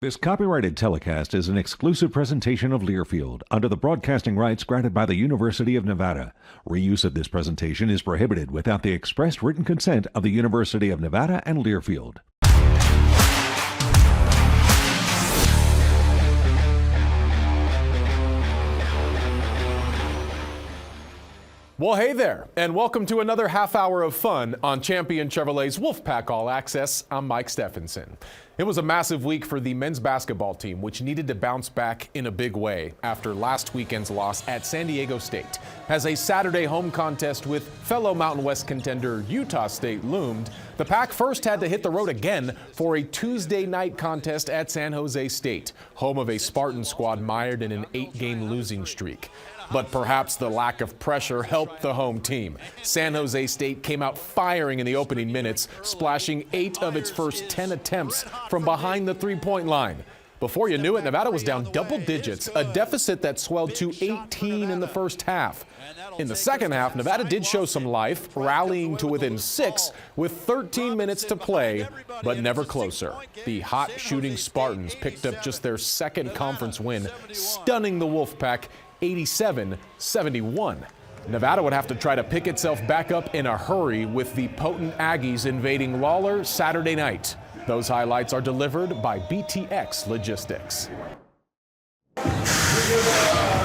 This copyrighted telecast is an exclusive presentation of Learfield under the broadcasting rights granted by the University of Nevada. Reuse of this presentation is prohibited without the express written consent of the University of Nevada and Learfield. Well, hey there, and welcome to another half hour of fun on Champion Chevrolet's Wolfpack All Access. I'm Mike Stephenson. It was a massive week for the men's basketball team, which needed to bounce back in a big way after last weekend's loss at San Diego State. As a Saturday home contest with fellow Mountain West contender Utah State loomed, the Pack first had to hit the road again for a Tuesday night contest at San Jose State, home of a Spartan squad mired in an 8-game losing streak. But perhaps the lack of pressure helped the home team. San Jose State came out firing in the opening minutes, splashing 8 of its first 10 attempts from behind the three-point line. Before you knew it, Nevada was down double digits, a deficit that swelled to 18 in the first half. In the second half, Nevada did show some life, rallying to within 6 with 13 minutes to play, but never closer. The hot shooting Spartans picked up just their second conference win, stunning the Wolfpack 87-71. Nevada would have to try to pick itself back up in a hurry with the potent Aggies invading Lawler Saturday night. Those highlights are delivered by BTX Logistics.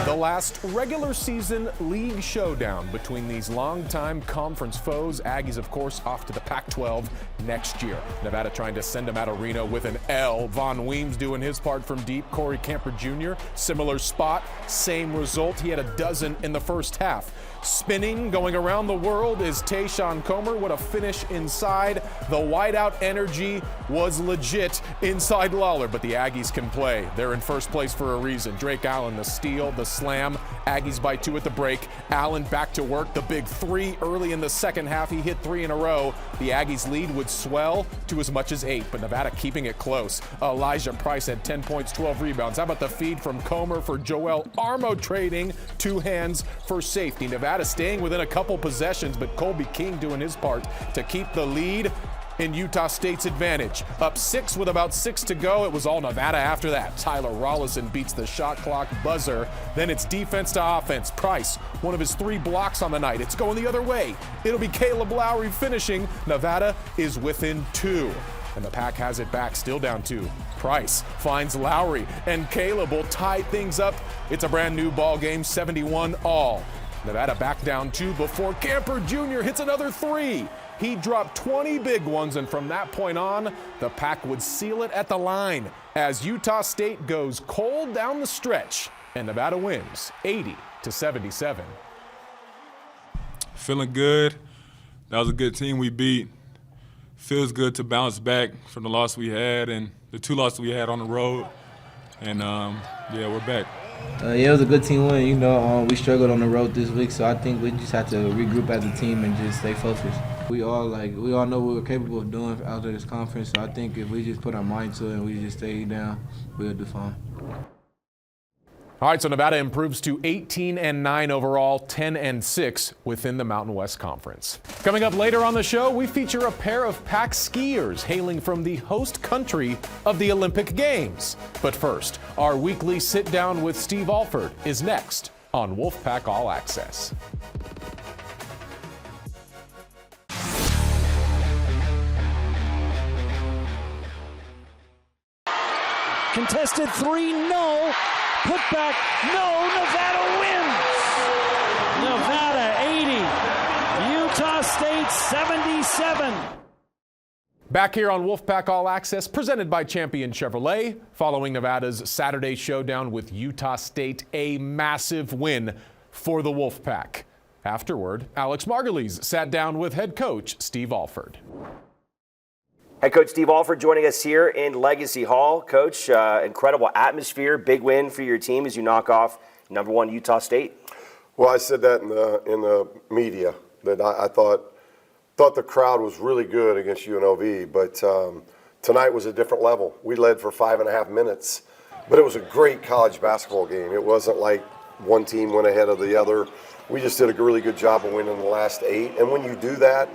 The last regular season league showdown between these longtime conference foes. Aggies, of course, off to the Pac-12 next year. Nevada trying to send them out of Reno with an L. Von Weems doing his part from deep. Corey Camper Jr., similar spot, same result. He had a dozen in the first half. Spinning, going around the world is Tayshawn Comer. What a finish inside. The whiteout energy was legit inside Lawler, but the Aggies can play. They're in first place for a reason. Drake Allen, the steal, the slam. Aggies by 2 at the break. Allen back to work. The big 3 early in the second half. He hit 3 in a row. The Aggies lead would swell to as much as 8, but Nevada keeping it close. Elijah Price had 10 points, 12 rebounds. How about the feed from Comer for Joel Armo trading 2 hands for safety? Nevada staying within a couple possessions, but Colby King doing his part to keep the lead in Utah State's advantage. Up 6 with about 6 to go. It was all Nevada after that. Tyler Rollison beats the shot clock buzzer. Then it's defense to offense. Price, one of his 3 blocks on the night. It's going the other way. It'll be Caleb Lowry finishing. Nevada is within 2. And the Pack has it back, still down 2. Price finds Lowry, and Caleb will tie things up. It's a brand new ball game, 71-all. Nevada back down 2 before Camper Jr. hits another 3. He dropped 20 big ones, and from that point on, the Pack would seal it at the line as Utah State goes cold down the stretch, and Nevada wins 80-77. Feeling good. That was a good team we beat. Feels good to bounce back from the loss we had and the 2 losses we had on the road. And, yeah, we're back. Yeah, it was a good team win. You know, we struggled on the road this week, so I think we just have to regroup as a team and just stay focused. We all know what we're capable of doing out of this conference, so I think if we just put our mind to it and we just stay down, we'll do fine. All right, so Nevada improves to 18-9 overall, 10-6 within the Mountain West Conference. Coming up later on the show, we feature a pair of Pack skiers hailing from the host country of the Olympic Games. But first, our weekly sit-down with Steve Alford is next on Wolfpack All Access. Contested 3, no. Put back, no. Nevada wins. Nevada 80, Utah State 77. Back here on Wolfpack All Access, presented by Champion Chevrolet, following Nevada's Saturday showdown with Utah State, a massive win for the Wolfpack. Afterward, Alex Margulies sat down with head coach Steve Alford. Head coach Steve Alford joining us here in Legacy Hall. Coach, incredible atmosphere, big win for your team as you knock off #1 Utah State. Well, I said that in the media that I thought the crowd was really good against UNLV, but tonight was a different level. We led for 5.5 minutes, but it was a great college basketball game. It wasn't like one team went ahead of the other. We just did a really good job of winning the last 8, and when you do that,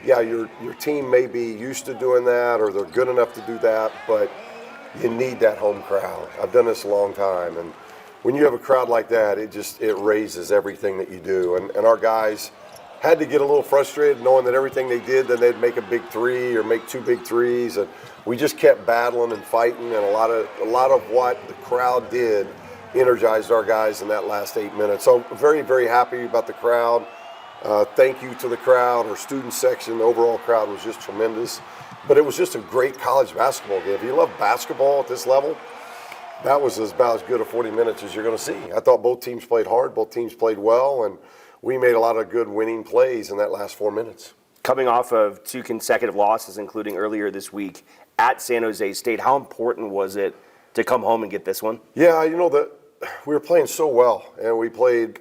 yeah, your team may be used to doing that or they're good enough to do that, but you need that home crowd. I've done this a long time, and when you have a crowd like that, it raises everything that you do. And our guys had to get a little frustrated knowing that everything they did, then they'd make a big three or make two big threes, and we just kept battling and fighting, and a lot of what the crowd did energized our guys in that last 8 minutes. So very, very happy about the crowd. Thank you to the crowd. Our student section, the overall crowd was just tremendous. But it was just a great college basketball game. If you love basketball at this level, that was about as good a 40 minutes as you're going to see. I thought both teams played hard, both teams played well, and we made a lot of good winning plays in that last 4 minutes. Coming off of 2 consecutive losses, including earlier this week at San Jose State, how important was it to come home and get this one? Yeah, that we were playing so well, and we played,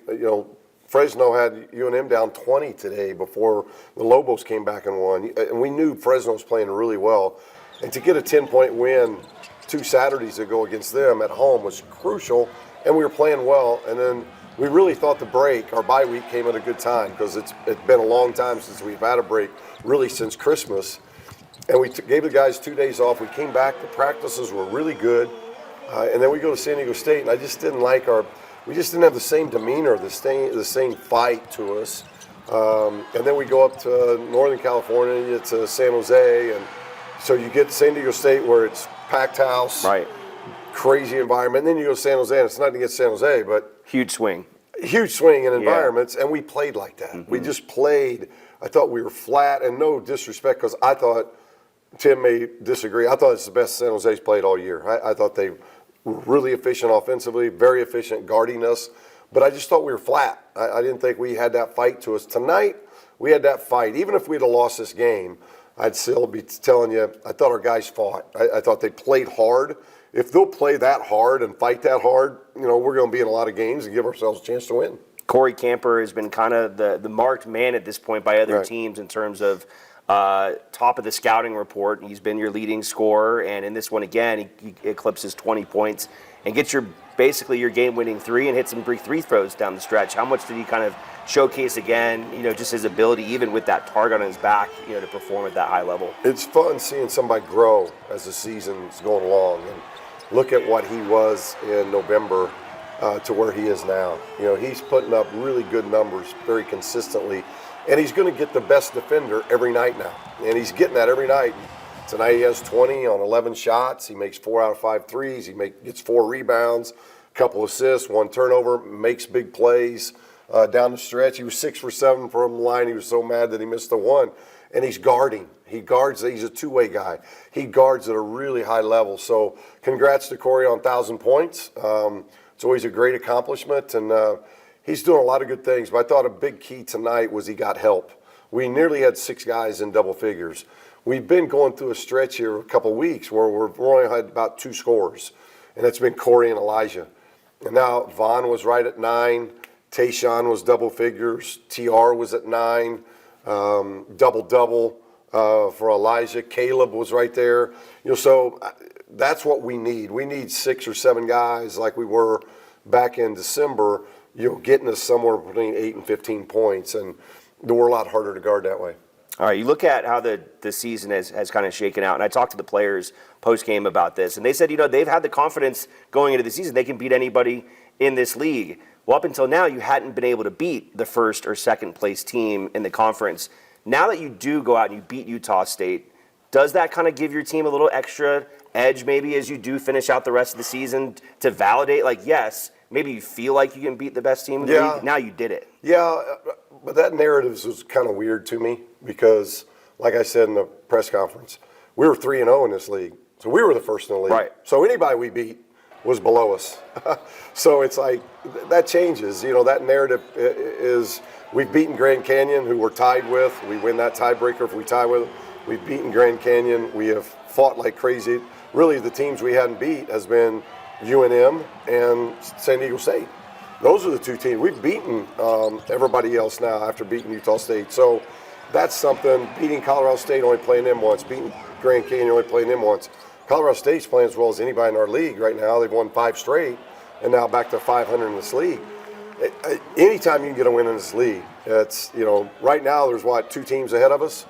Fresno had UNM down 20 today before the Lobos came back and won. And we knew Fresno was playing really well. And to get a 10-point win 2 Saturdays ago against them at home was crucial, and we were playing well. And then we really thought the break, our bye week, came at a good time because it's been a long time since we've had a break, really since Christmas. And we gave the guys 2 days off. We came back. The practices were really good. And then we go to San Diego State, and I just didn't like we just didn't have the same demeanor, the same fight to us. And then we go up to Northern California, to San Jose, and so you get San Diego State where it's packed house, right, crazy environment. And then you go to San Jose, and it's nothing against San Jose, but huge swing in environments, and we played like that. Mm-hmm. We just played. I thought we were flat, and no disrespect, because I thought Tim may disagree. I thought it's the best San Jose's played all year. I thought they were really efficient offensively, very efficient guarding us, but I just thought we were flat. I didn't think we had that fight to us. Tonight, we had that fight. Even if we'd have lost this game, I'd still be telling you, I thought our guys fought. I thought they played hard. If they'll play that hard and fight that hard, we're going to be in a lot of games and give ourselves a chance to win. Corey Camper has been kind of the marked man at this point by other teams in terms of top of the scouting report. He's been your leading scorer, and in this one again, he eclipses 20 points and gets basically your game-winning three and hits some big free throws down the stretch. How much did he kind of showcase again, just his ability, even with that target on his back, to perform at that high level? It's fun seeing somebody grow as the season's going along, and look at what he was in November to where he is now. He's putting up really good numbers very consistently. And he's going to get the best defender every night now. And he's getting that every night. Tonight he has 20 on 11 shots. He makes 4 out of 5 threes. He gets 4 rebounds, a couple assists, 1 turnover, makes big plays down the stretch. He was 6 for 7 from the line. He was so mad that he missed the one. And he's guarding. He guards. He's a two-way guy. He guards at a really high level. So congrats to Corey on 1,000 points. It's always a great accomplishment. And he's doing a lot of good things, but I thought a big key tonight was he got help. We nearly had 6 guys in double figures. We've been going through a stretch here a couple weeks where we've only had about 2 scorers, and it's been Corey and Elijah. And now Vaughn was right at 9. Tayshaun was double figures. TR was at 9. Double-double for Elijah. Caleb was right there. So that's what we need. We need 6 or 7 guys like we were back in December, getting us somewhere between 8 and 15 points, and we're a lot harder to guard that way. All right, you look at how the season has kind of shaken out, and I talked to the players post-game about this, and they said, they've had the confidence going into the season they can beat anybody in this league. Well, up until now, you hadn't been able to beat the first or second place team in the conference. Now that you do go out and you beat Utah State, does that kind of give your team a little extra edge maybe as you do finish out the rest of the season to validate, yes, maybe you feel like you can beat the best team in the league. Now you did it. Yeah, but that narrative was kind of weird to me because, like I said in the press conference, we were 3-0 in this league. So we were the first in the league. Right. So anybody we beat was below us. So it's like that changes. That narrative is we've beaten Grand Canyon, who we're tied with. We win that tiebreaker if we tie with them. We've beaten Grand Canyon. We have fought like crazy. Really, the teams we hadn't beat has been UNM and San Diego State. Those are the 2 teams. We've beaten everybody else now after beating Utah State. So that's something. Beating Colorado State, only playing them once. Beating Grand Canyon, only playing them once. Colorado State's playing as well as anybody in our league right now. They've won 5 straight and now back to 500 in this league. Anytime you can get a win in this league, it's, right now there's 2 teams ahead of us.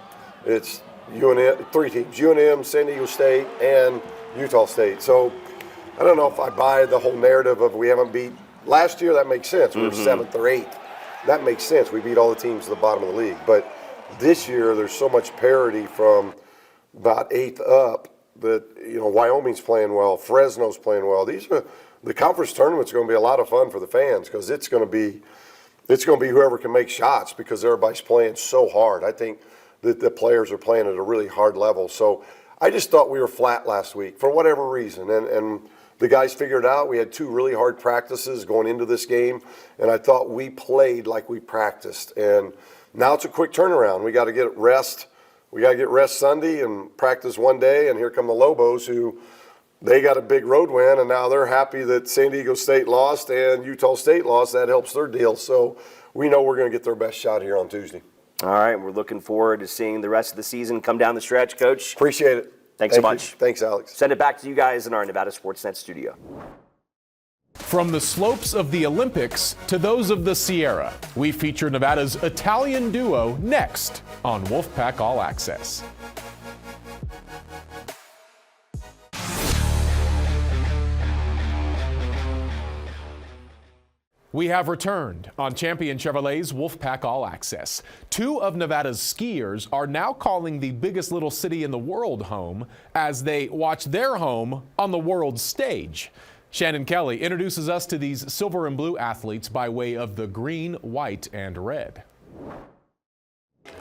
It's UNM, 3 teams, UNM, San Diego State, and Utah State. So I don't know if I buy the whole narrative of we haven't beat. Last year, that makes sense. We were 7th or 8th. That makes sense. We beat all the teams at the bottom of the league. But this year, there's so much parity from about 8th up that, Wyoming's playing well, Fresno's playing well. The conference tournament's going to be a lot of fun for the fans because it's going to be whoever can make shots because everybody's playing so hard. I think that the players are playing at a really hard level. So I just thought we were flat last week for whatever reason. And the guys figured it out. We had 2 really hard practices going into this game, and I thought we played like we practiced. And now it's a quick turnaround. We got to get rest. We got to get rest Sunday and practice one day, and here come the Lobos who they got a big road win, and now they're happy that San Diego State lost and Utah State lost. That helps their deal. So we know we're going to get their best shot here on Tuesday. All right, we're looking forward to seeing the rest of the season come down the stretch, Coach. Appreciate it. Thanks so much. Thanks, Alex. Send it back to you guys in our Nevada Sportsnet studio. From the slopes of the Olympics to those of the Sierra, we feature Nevada's Italian duo next on Wolfpack All Access. We have returned on Champion Chevrolet's Wolfpack All Access. 2 of Nevada's skiers are now calling the biggest little city in the world home as they watch their home on the world stage. Shannon Kelly introduces us to these silver and blue athletes by way of the green, white, and red.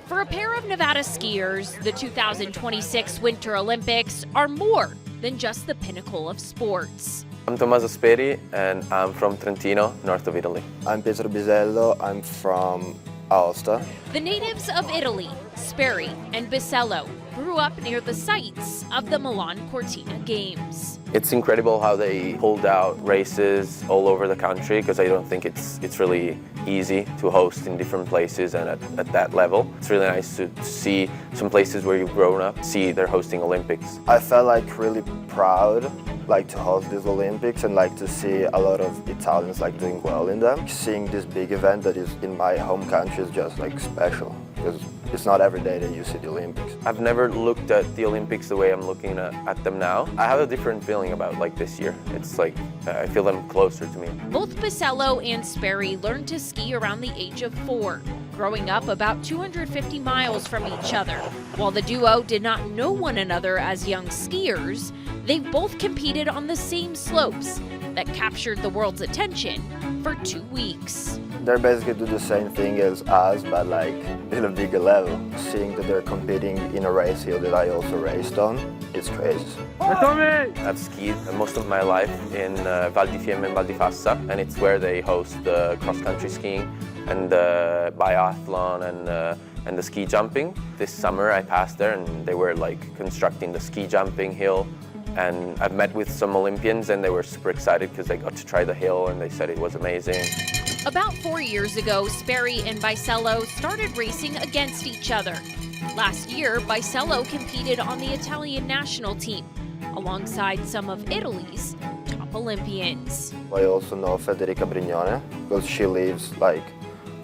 For a pair of Nevada skiers, the 2026 Winter Olympics are more than just the pinnacle of sports. I'm Tommaso Speri and I'm from Trentino, north of Italy. I'm Pietro Bisello, I'm from Aosta. The natives of Italy, Speri and Bisello, grew up near the sites of the Milan Cortina Games. It's incredible how they pulled out races all over the country because I don't think it's really easy to host in different places and at that level. It's really nice to see some places where you've grown up, see they're hosting Olympics. I felt really proud to host these Olympics and to see a lot of Italians doing well in them. Seeing this big event that is in my home country is just special because it's not every day that you see the Olympics. I've never looked at the Olympics the way I'm looking at them now. I have a different feeling about this year. It's I feel them closer to me. Both Bisello and Speri learned to ski around the age of 4, growing up about 250 miles from each other. While the duo did not know one another as young skiers, they both competed on the same slopes that captured the world's attention for 2 weeks. They're basically do the same thing as us, but in a bigger level. Seeing that they're competing in a race hill that I also raced on, it's crazy. I've skied most of my life in Val di Fiemme and Val di Fassa, and it's where they host the cross-country skiing and the biathlon and the ski jumping. This summer I passed there and they were constructing the ski jumping hill. And I've met with some Olympians and they were super excited because they got to try the hill and they said it was amazing. About 4 years ago, Speri and Bisello started racing against each other. Last year, Bisello competed on the Italian national team alongside some of Italy's top Olympians. I also know Federica Brignone because she lives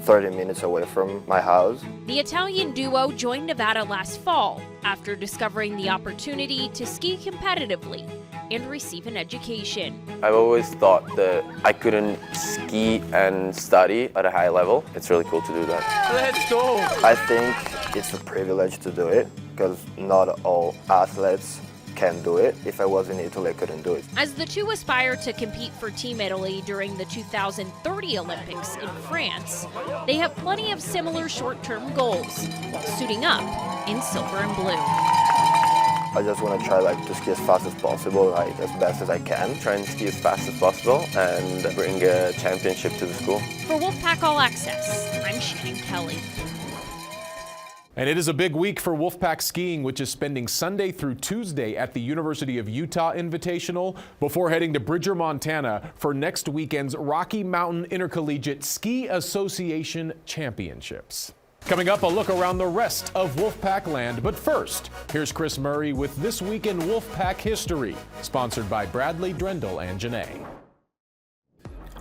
30 minutes away from my house. The Italian duo joined Nevada last fall after discovering the opportunity to ski competitively and receive an education. I've always thought that I couldn't ski and study at a high level. It's really cool to do that. Let's go! I think it's a privilege to do it because not all athletes can do it. If I was in Italy, I couldn't do it. As the two aspire to compete for Team Italy during the 2030 Olympics in France, they have plenty of similar short-term goals while suiting up in silver and blue. I just want to try to ski as fast as possible, as best as I can. Try and ski as fast as possible and bring a championship to the school. For Wolfpack All Access, I'm Shannon Kelly. And it is a big week for Wolfpack skiing, which is spending Sunday through Tuesday at the University of Utah Invitational before heading to Bridger, Montana for next weekend's Rocky Mountain Intercollegiate Ski Association Championships. Coming up, a look around the rest of Wolfpack land. But first, here's Chris Murray with This Week in Wolfpack History, sponsored by Bradley Drendel and Janae.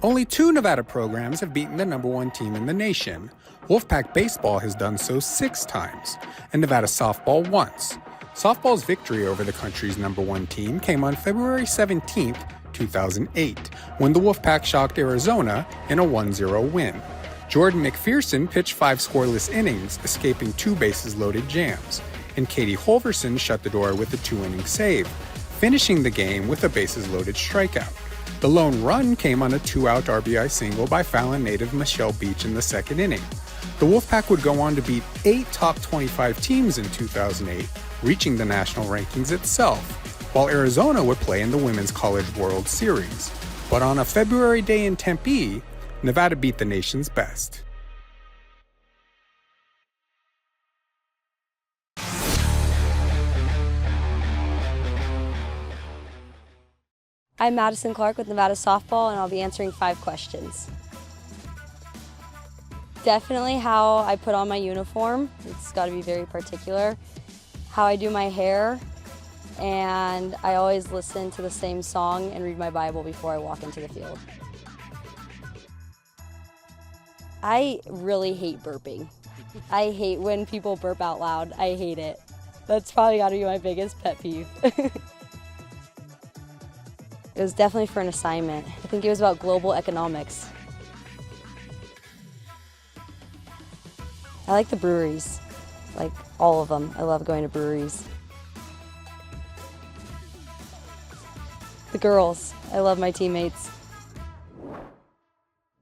Only 2 Nevada programs have beaten the #1 team in the nation. Wolfpack baseball has done so 6 times, and Nevada softball once. Softball's victory over the country's #1 team came on February 17, 2008, when the Wolfpack shocked Arizona in a 1-0 win. Jordan McPherson pitched 5 scoreless innings, escaping 2 bases-loaded jams, and Katie Holverson shut the door with a 2-inning save, finishing the game with a bases-loaded strikeout. The lone run came on a 2-out RBI single by Fallon native Michelle Beach in the 2nd inning. The Wolfpack would go on to beat 8 top 25 teams in 2008, reaching the national rankings itself, while Arizona would play in the Women's College World Series. But on a February day in Tempe, Nevada beat the nation's best. I'm Madison Clark with Nevada Softball, and I'll be answering 5 questions. Definitely how I put on my uniform. It's got to be very particular. How I do my hair, and I always listen to the same song and read my Bible before I walk into the field. I really hate burping. I hate when people burp out loud. I hate it. That's probably got to be my biggest pet peeve. It was definitely for an assignment. I think it was about global economics. I like the breweries, like all of them. I love going to breweries. The girls, I love my teammates.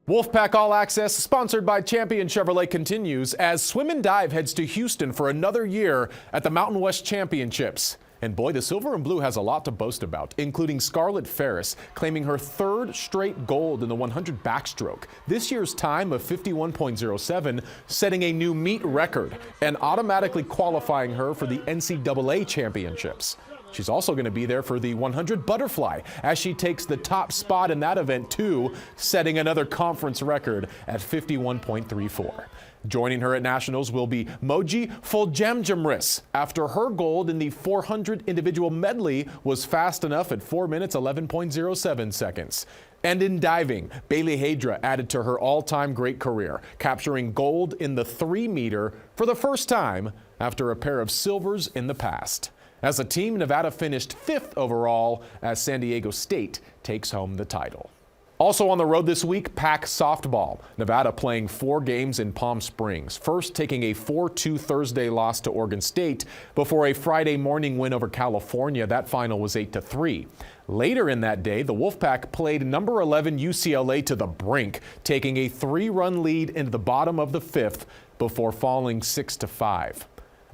Wolfpack All Access, sponsored by Champion Chevrolet, continues as Swim and Dive heads to Houston for another year at the Mountain West Championships. And boy, the Silver and Blue has a lot to boast about, including Scarlett Ferris claiming her 3rd straight gold in the 100 backstroke. This year's time of 51.07, setting a new meet record and automatically qualifying her for the NCAA championships. She's also going to be there for the 100 butterfly as she takes the top spot in that event too, setting another conference record at 51.34. Joining her at Nationals will be Moji Foljamjamris after her gold in the 400 individual medley was fast enough at 4 minutes 11.07 seconds. And in diving, Bailey Hadra added to her all-time great career, capturing gold in the 3-meter for the first time after a pair of silvers in the past. As a team, Nevada finished 5th overall as San Diego State takes home the title. Also on the road this week, PAC softball. Nevada playing 4 games in Palm Springs. First taking a 4-2 Thursday loss to Oregon State before a Friday morning win over California. That final was 8-3. Later in that day, the Wolfpack played number 11 UCLA to the brink, taking a 3-run lead into the bottom of the 5th before falling 6-5.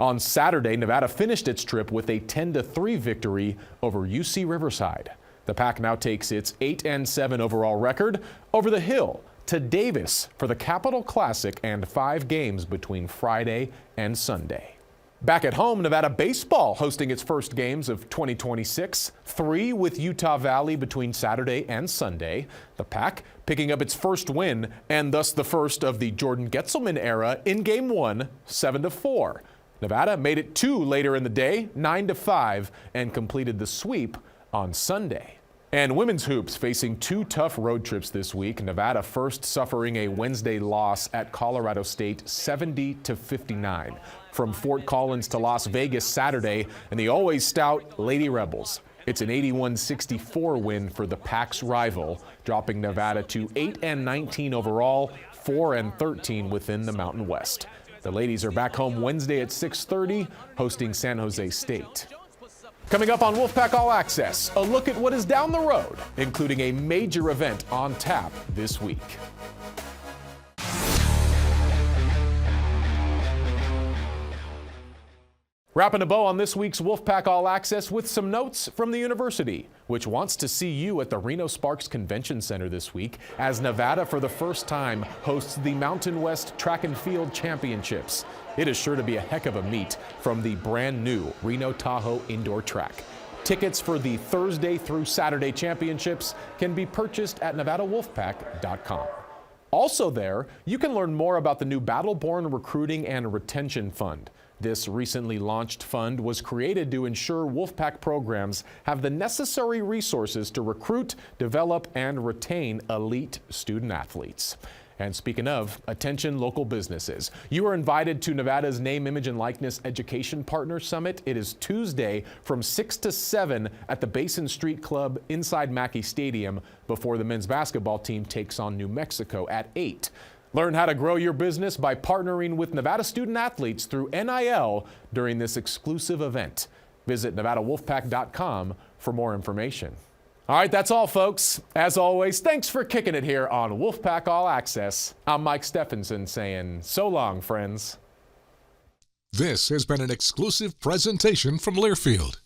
On Saturday, Nevada finished its trip with a 10-3 victory over UC Riverside. The PAC now takes its 8-7 overall record over the hill to Davis for the Capital Classic and 5 games between Friday and Sunday. Back at home, Nevada baseball hosting its first games of 2026, 3 with Utah Valley between Saturday and Sunday. The PAC picking up its first win and thus the first of the Jordan Getzelman era in Game 1, 7-4. Nevada made it 2 later in the day, 9-5, and completed the sweep on Sunday. And women's hoops facing 2 tough road trips this week. Nevada first suffering a Wednesday loss at Colorado State 70-59. From Fort Collins to Las Vegas Saturday, and the always stout Lady Rebels. It's an 81-64 win for the PAC's rival, dropping Nevada to 8-19 overall, 4-13 within the Mountain West. The ladies are back home Wednesday at 6:30, hosting San Jose State. Coming up on Wolfpack All Access, a look at what is down the road, including a major event on tap this week. Wrapping a bow on this week's Wolfpack All Access with some notes from the university, which wants to see you at the Reno Sparks Convention Center this week as Nevada for the first time hosts the Mountain West Track and Field Championships. It is sure to be a heck of a meet from the brand new Reno Tahoe Indoor Track. Tickets for the Thursday through Saturday championships can be purchased at NevadaWolfpack.com. Also there, you can learn more about the new Battleborn Recruiting and Retention Fund. This recently launched fund was created to ensure Wolfpack programs have the necessary resources to recruit, develop, and retain elite student athletes. And speaking of, attention local businesses. You are invited to Nevada's Name, Image, and Likeness Education Partner Summit. It is Tuesday from 6 to 7 at the Basin Street Club inside Mackey Stadium before the men's basketball team takes on New Mexico at 8. Learn how to grow your business by partnering with Nevada student athletes through NIL during this exclusive event. Visit NevadaWolfpack.com for more information. All right, that's all, folks. As always, thanks for kicking it here on Wolfpack All Access. I'm Mike Stephenson saying so long, friends. This has been an exclusive presentation from Learfield.